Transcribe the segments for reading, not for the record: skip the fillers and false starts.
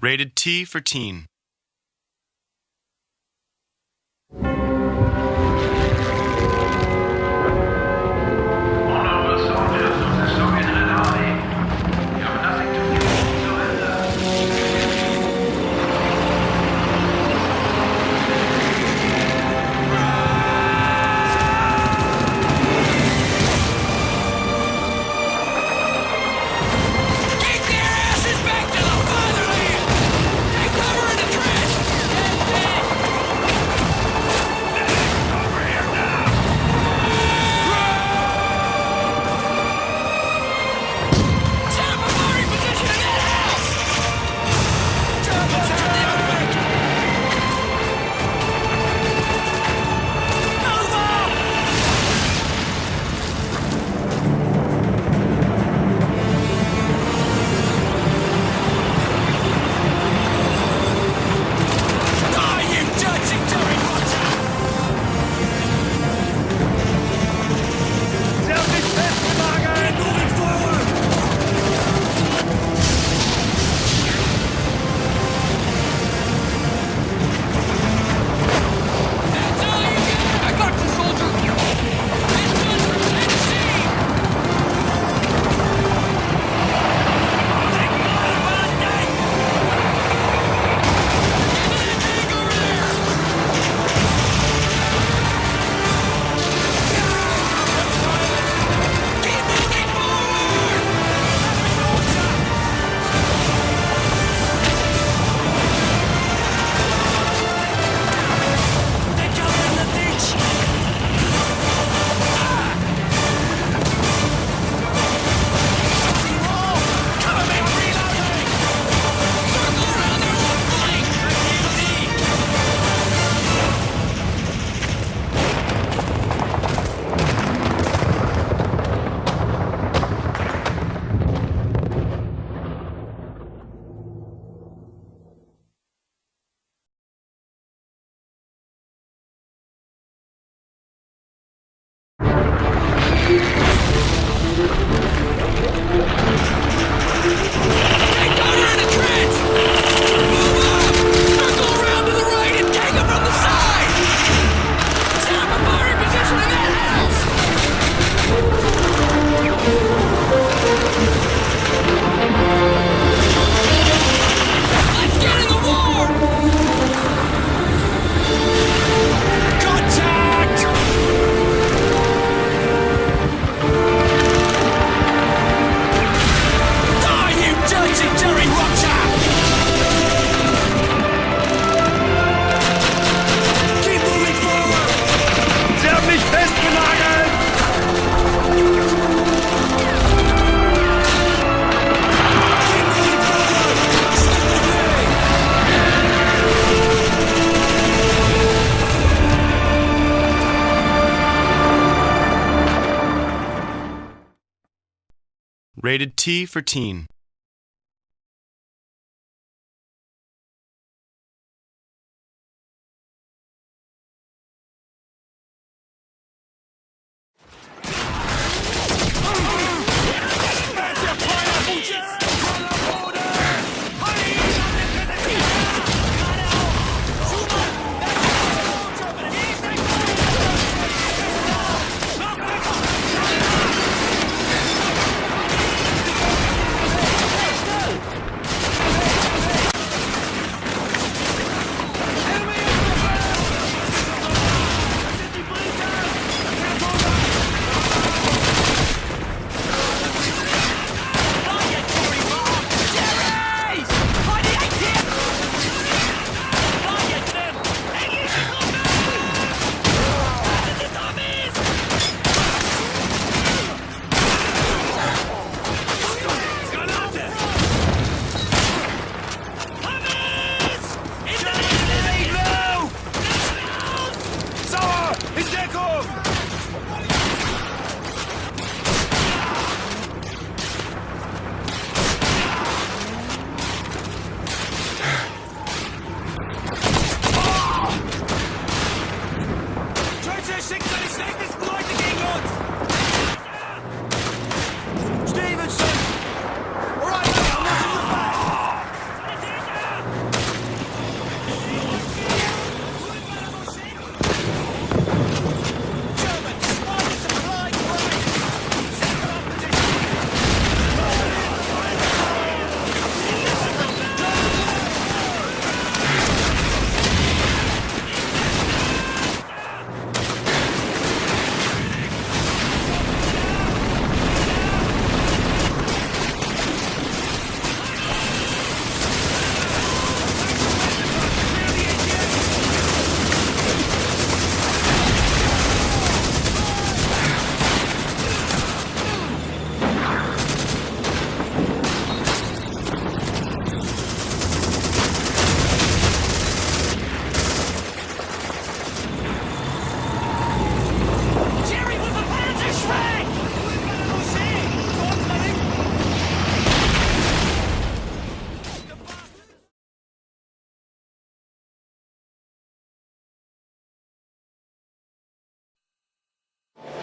Rated T for teen. Rated T for teen.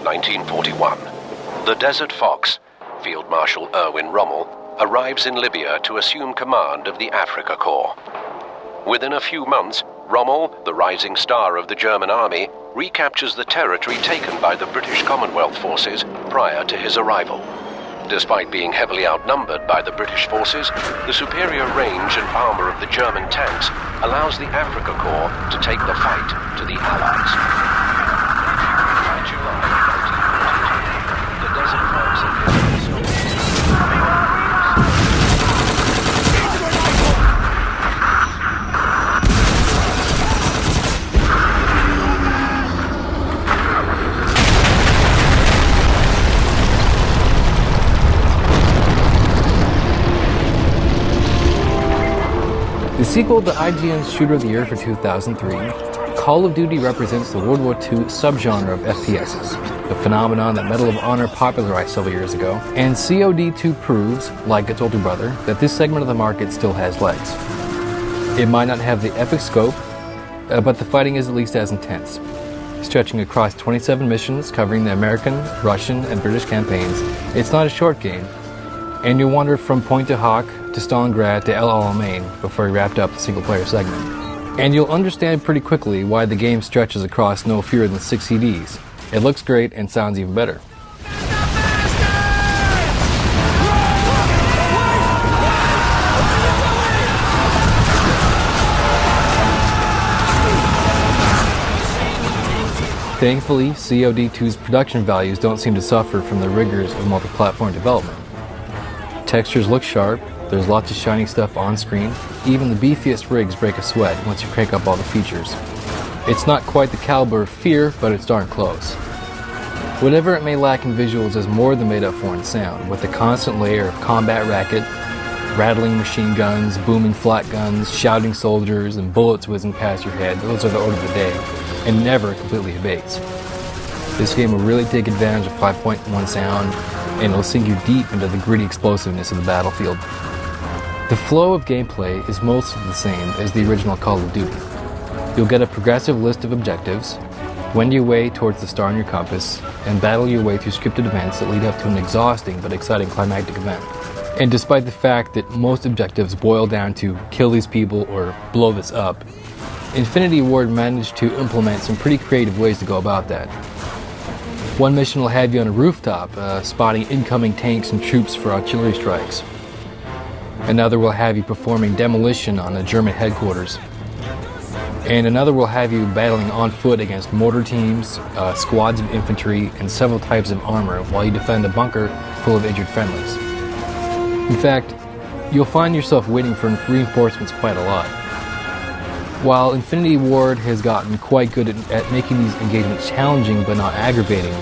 1941. The Desert Fox, Field Marshal Erwin Rommel, arrives in Libya to assume command of the Africa Corps. Within a few months, Rommel, the rising star of the German army, recaptures the territory taken by the British Commonwealth forces prior to his arrival. Despite being heavily outnumbered by the British forces, the superior range and armor of the German tanks allows the Africa Corps to take the fight to the Allies. By July 1942, the Desert Fox appears on the The sequel to IGN's Shooter of the Year for 2003, Call of Duty represents the World War II subgenre of FPSs, the phenomenon that Medal of Honor popularized several years ago, and COD2 proves, like its older brother, that this segment of the market still has legs. It might not have the epic scope, but the fighting is at least as intense. Stretching across 27 missions covering the American, Russian, and British campaigns, it's not a short game, and you'll wander from Point du Hoc to Stalingrad to El Alamein before you wrapped up the single-player segment. And you'll understand pretty quickly why the game stretches across no fewer than 6 CDs. It looks great and sounds even better. Thankfully, COD2's production values don't seem to suffer from the rigors of multi-platform development. Textures look sharp, there's lots of shiny stuff on screen, even the beefiest rigs break a sweat once you crank up all the features. It's not quite the caliber of Fear, but it's darn close. Whatever it may lack in visuals is more than made up for in sound, with the constant layer of combat racket, rattling machine guns, booming flat guns, shouting soldiers, and bullets whizzing past your head. Those are the order of the day, and never completely abates. This game will really take advantage of 5.1 sound, and it'll sink you deep into the gritty explosiveness of the battlefield. The flow of gameplay is mostly the same as the original Call of Duty. You'll get a progressive list of objectives, wend your way towards the star on your compass, and battle your way through scripted events that lead up to an exhausting but exciting climactic event. And despite the fact that most objectives boil down to kill these people or blow this up, Infinity Ward managed to implement some pretty creative ways to go about that. One mission will have you on a rooftop, spotting incoming tanks and troops for artillery strikes. Another will have you performing demolition on a German headquarters. And another will have you battling on foot against mortar teams, squads of infantry, and several types of armor while you defend a bunker full of injured friendlies. In fact, you'll find yourself waiting for reinforcements quite a lot. While Infinity Ward has gotten quite good at making these engagements challenging but not aggravating,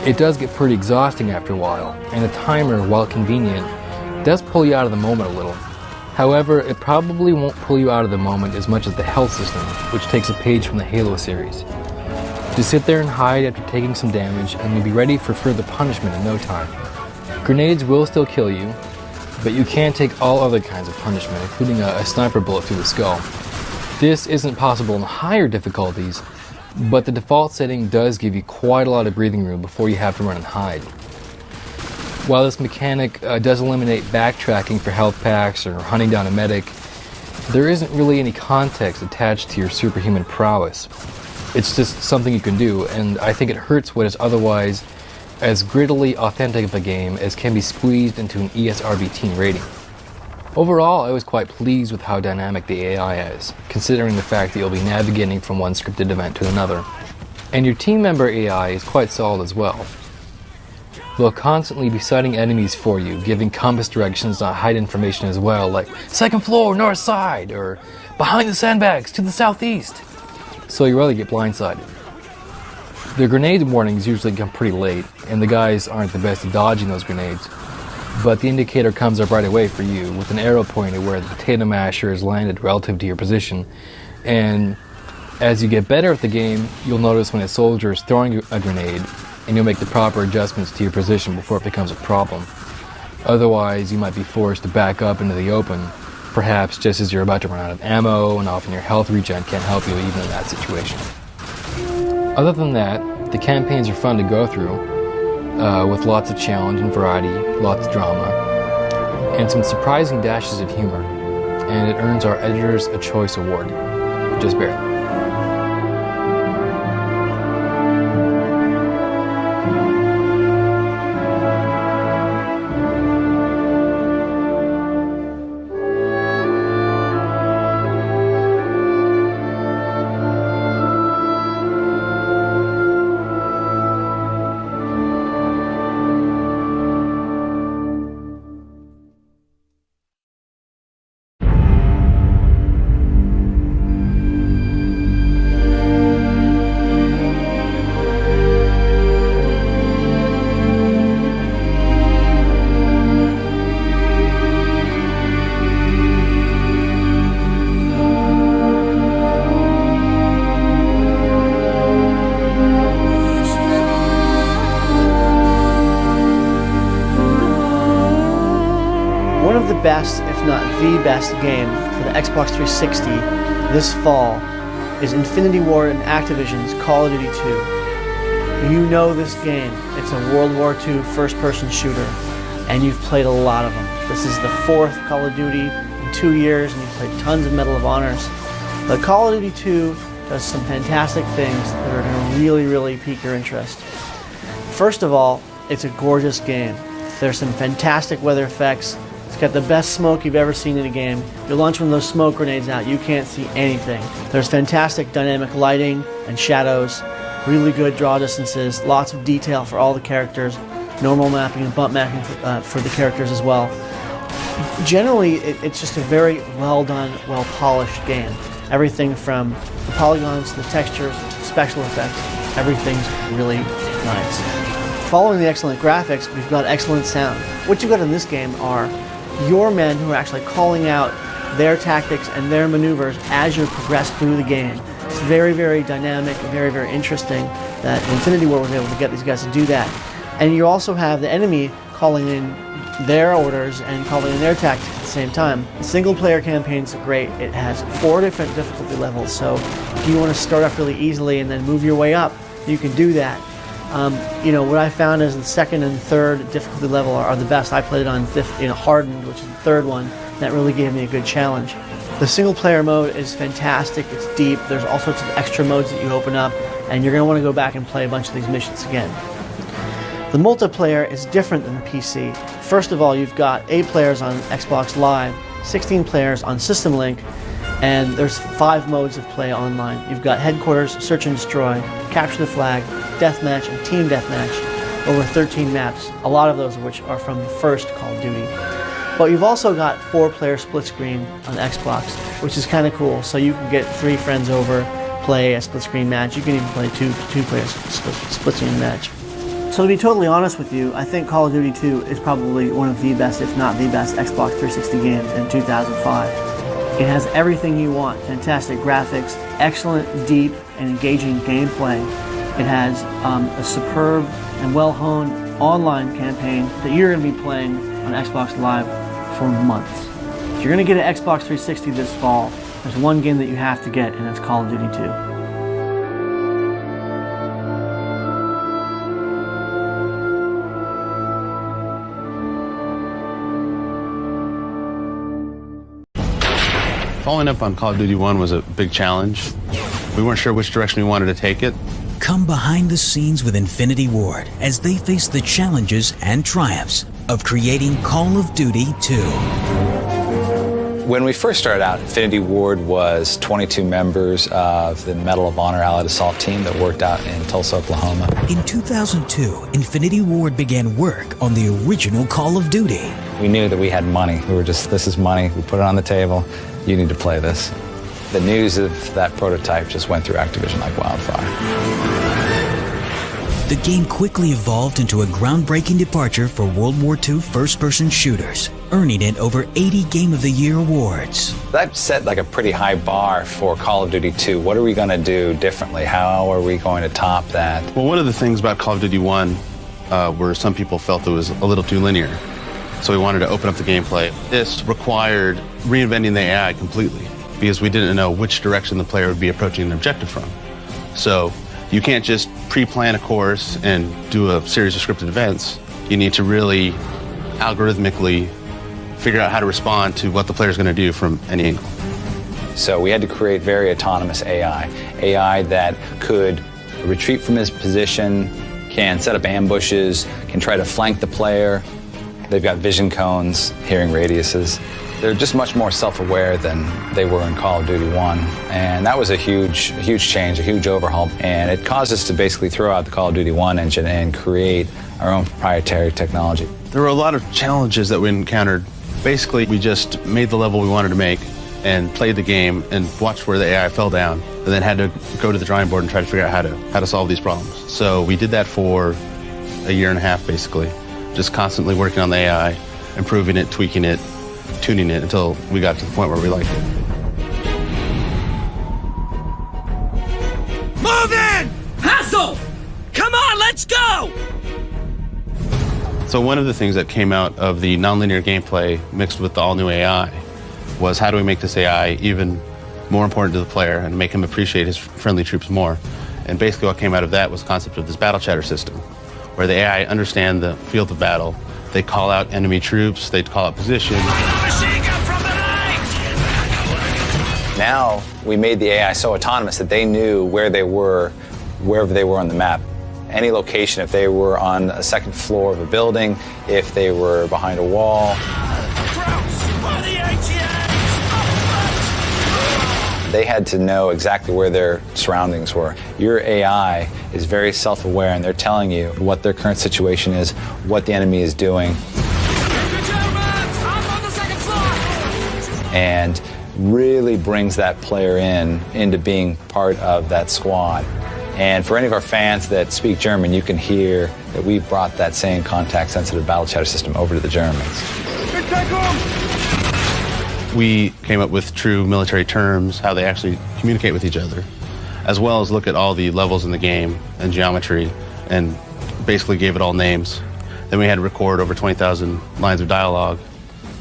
it does get pretty exhausting after a while, and the timer, while convenient, does pull you out of the moment a little. However, it probably won't pull you out of the moment as much as the health system, which takes a page from the Halo series. Just sit there and hide after taking some damage, and you'll be ready for further punishment in no time. Grenades will still kill you, but you can take all other kinds of punishment, including a sniper bullet through the skull. This isn't possible in higher difficulties, but the default setting does give you quite a lot of breathing room before you have to run and hide. While this mechanic does eliminate backtracking for health packs or hunting down a medic, there isn't really any context attached to your superhuman prowess. It's just something you can do, and I think it hurts what is otherwise as grittily authentic of a game as can be squeezed into an ESRB teen rating. Overall, I was quite pleased with how dynamic the AI is, considering the fact that you'll be navigating from one scripted event to another. And your team member AI is quite solid as well. They'll constantly be sighting enemies for you, giving compass directions to hide information as well, like second floor, north side, or behind the sandbags to the southeast. So you really get blindsided. The grenade warnings usually come pretty late, and the guys aren't the best at dodging those grenades. But the indicator comes up right away for you, with an arrow pointed where the potato masher is landed relative to your position. And as you get better at the game, you'll notice when a soldier is throwing a grenade, and you'll make the proper adjustments to your position before it becomes a problem. Otherwise, you might be forced to back up into the open, perhaps just as you're about to run out of ammo, and often your health regen can't help you even in that situation. Other than that, The campaigns are fun to go through, with lots of challenge and variety, lots of drama, and some surprising dashes of humor. And it earns our editors a Choice Award. Just barely. One of the best, if not the best game for the Xbox 360 this fall is Infinity Ward and Activision's Call of Duty 2. You know this game. It's a World War II first-person shooter, and you've played a lot of them. This is the 4th Call of Duty in 2 years, and you've played tons of Medal of Honors. But Call of Duty 2 does some fantastic things that are going to really, really pique your interest. First of all, it's a gorgeous game. There's some fantastic weather effects. It's got the best smoke you've ever seen in a game. You launch one of those smoke grenades out, you can't see anything. There's fantastic dynamic lighting and shadows, really good draw distances, lots of detail for all the characters, normal mapping and bump mapping for the characters as well. Generally, it's just a very well done, well polished game. Everything from the polygons to the textures to the special effects, everything's really nice. Following the excellent graphics, we've got excellent sound. What you've got in this game are your men who are actually calling out their tactics and their maneuvers as you progress through the game. It's very, very dynamic and very, very interesting that Infinity Ward was able to get these guys to do that. And you also have the enemy calling in their orders and calling in their tactics at the same time. The single player campaign is great. It has 4 different difficulty levels, so if you want to start off really easily and then move your way up, you can do that. What I found is the 2nd and 3rd difficulty level are the best. I played it on Hardened, which is the 3rd one. That really gave me a good challenge. The single player mode is fantastic. It's deep. There's all sorts of extra modes that you open up, and you're going to want to go back and play a bunch of these missions again. The multiplayer is different than the PC. First of all, you've got 8 players on Xbox Live, 16 players on System Link, and there's 5 modes of play online. You've got Headquarters, Search and Destroy, Capture the Flag, Deathmatch, and Team Deathmatch over 13 maps, a lot of those of which are from the first Call of Duty. But you've also got 4-player split screen on Xbox, which is kind of cool. So you can get 3 friends over, play a split screen match. You can even play two players split screen match. So to be totally honest with you, I think Call of Duty 2 is probably one of the best, if not the best, Xbox 360 games in 2005. It has everything you want: fantastic graphics, excellent, deep, and engaging gameplay. It has a superb and well-honed online campaign that you're going to be playing on Xbox Live for months. If you're going to get an Xbox 360 this fall, there's one game that you have to get, and that's Call of Duty 2. Following up on Call of Duty 1 was a big challenge. We weren't sure which direction we wanted to take it. Come behind the scenes with Infinity Ward as they face the challenges and triumphs of creating Call of Duty 2. When we first started out, Infinity Ward was 22 members of the Medal of Honor Allied Assault team that worked out in Tulsa, Oklahoma. In 2002, Infinity Ward began work on the original Call of Duty. We knew that we had money. We were just, this is money. We put it on the table. You need to play this. The news of that prototype just went through Activision like wildfire. The game quickly evolved into a groundbreaking departure for World War II first-person shooters, earning it over 80 Game of the Year awards. That set like a pretty high bar for Call of Duty 2. What are we going to do differently? How are we going to top that? Well, one of the things about Call of Duty 1 where some people felt it was a little too linear. So we wanted to open up the gameplay. This required reinventing the AI completely because we didn't know which direction the player would be approaching an objective from. So You can't just pre-plan a course and do a series of scripted events. You need to really algorithmically figure out how to respond to what the player's going to do from any angle. So we had to create very autonomous AI that could retreat from his position, can set up ambushes, can try to flank the player. They've got vision cones, hearing radiuses. They're just much more self-aware than they were in Call of Duty 1. And that was a huge change, a huge overhaul. And it caused us to basically throw out the Call of Duty 1 engine and create our own proprietary technology. There were a lot of challenges that we encountered. Basically, we just made the level we wanted to make and played the game and watched where the AI fell down, and then had to go to the drawing board and try to figure out how to solve these problems. So we did that for a year and a half, basically, just constantly working on the AI, improving it, tweaking it, tuning it until we got to the point where we liked it. Move in! Hassel! Come on, let's go! So one of the things that came out of the nonlinear gameplay mixed with the all-new AI was how do we make this AI even more important to the player and make him appreciate his friendly troops more. And basically what came out of that was the concept of this battle chatter system, where the AI understand the field of battle. They call out enemy troops, they call out position. Now we made the AI so autonomous that they knew where they were, wherever they were on the map. Any location, if they were on a second floor of a building, if they were behind a wall. They had to know exactly where their surroundings were. Your AI is very self-aware, and they're telling you what their current situation is, what the enemy is doing. And really brings that player into being part of that squad. And for any of our fans that speak German, you can hear that we brought that same contact-sensitive battle chatter system over to the Germans. We came up with true military terms, how they actually communicate with each other, as well as look at all the levels in the game and geometry, and basically gave it all names. Then we had to record over 20,000 lines of dialogue,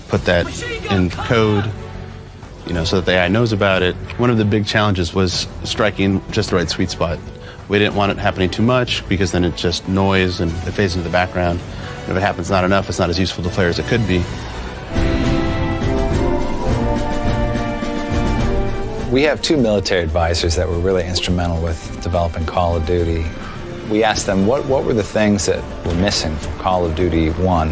put that in code, so that the AI knows about it. One of the big challenges was striking just the right sweet spot. We didn't want it happening too much because then it's just noise and it fades into the background. And if it happens not enough, it's not as useful to players as it could be. We have two military advisors that were really instrumental with developing Call of Duty. We asked them what were the things that were missing from Call of Duty 1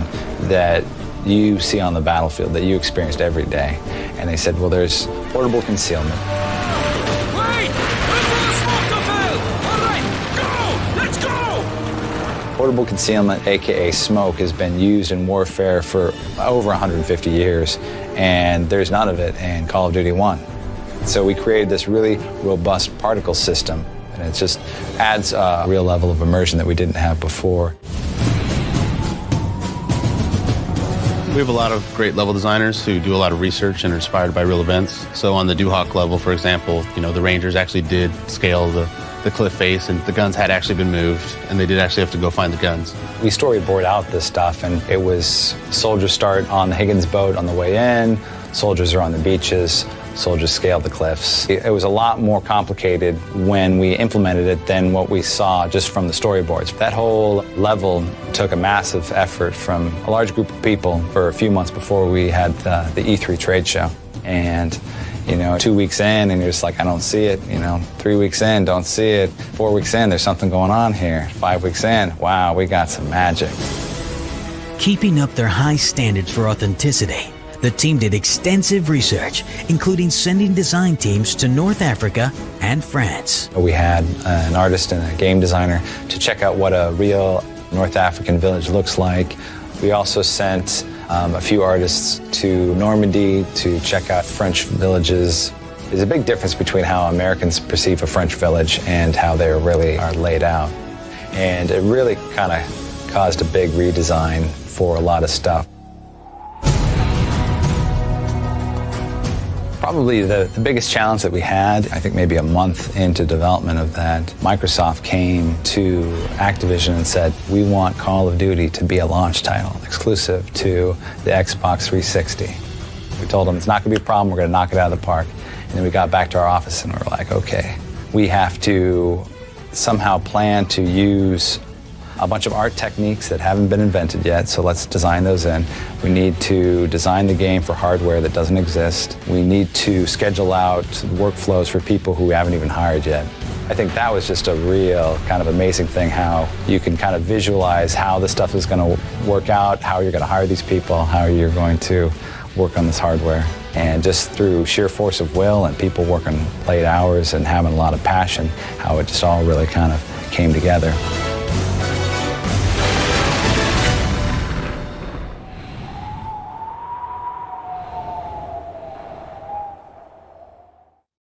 that you see on the battlefield, that you experienced every day. And they said, well, there's portable concealment. Wait! All right, go! Let's go! Portable concealment, aka smoke, has been used in warfare for over 150 years, and there's none of it in Call of Duty 1. So we created this really robust particle system, and it just adds a real level of immersion that we didn't have before. We have a lot of great level designers who do a lot of research and are inspired by real events. So on the Duhawk level, for example, the Rangers actually did scale the cliff face, and the guns had actually been moved, and they did actually have to go find the guns. We storyboard out this stuff, and it was soldiers start on the Higgins boat on the way in, soldiers are on the beaches, soldiers scale the cliffs. It was a lot more complicated when we implemented it than what we saw just from the storyboards. That whole level took a massive effort from a large group of people for a few months before we had the E3 trade show. And 2 weeks in, and you're just like, I don't see it. 3 weeks in, don't see it. 4 weeks in, there's something going on here. 5 weeks in, wow, we got some magic. Keeping up their high standards for authenticity, the team did extensive research, including sending design teams to North Africa and France. We had an artist and a game designer to check out what a real North African village looks like. We also sent a few artists to Normandy to check out French villages. There's a big difference between how Americans perceive a French village and how they really are laid out. And it really kind of caused a big redesign for a lot of stuff. Probably the biggest challenge that we had, I think maybe a month into development of that, Microsoft came to Activision and said, we want Call of Duty to be a launch title, exclusive to the Xbox 360. We told them it's not going to be a problem, we're going to knock it out of the park. And then we got back to our office and we were like, okay, we have to somehow plan to use a bunch of art techniques that haven't been invented yet, so let's design those in. We need to design the game for hardware that doesn't exist. We need to schedule out workflows for people who we haven't even hired yet. I think that was just a real kind of amazing thing, how you can kind of visualize how this stuff is going to work out, how you're going to hire these people, how you're going to work on this hardware. And just through sheer force of will and people working late hours and having a lot of passion, how it just all really kind of came together.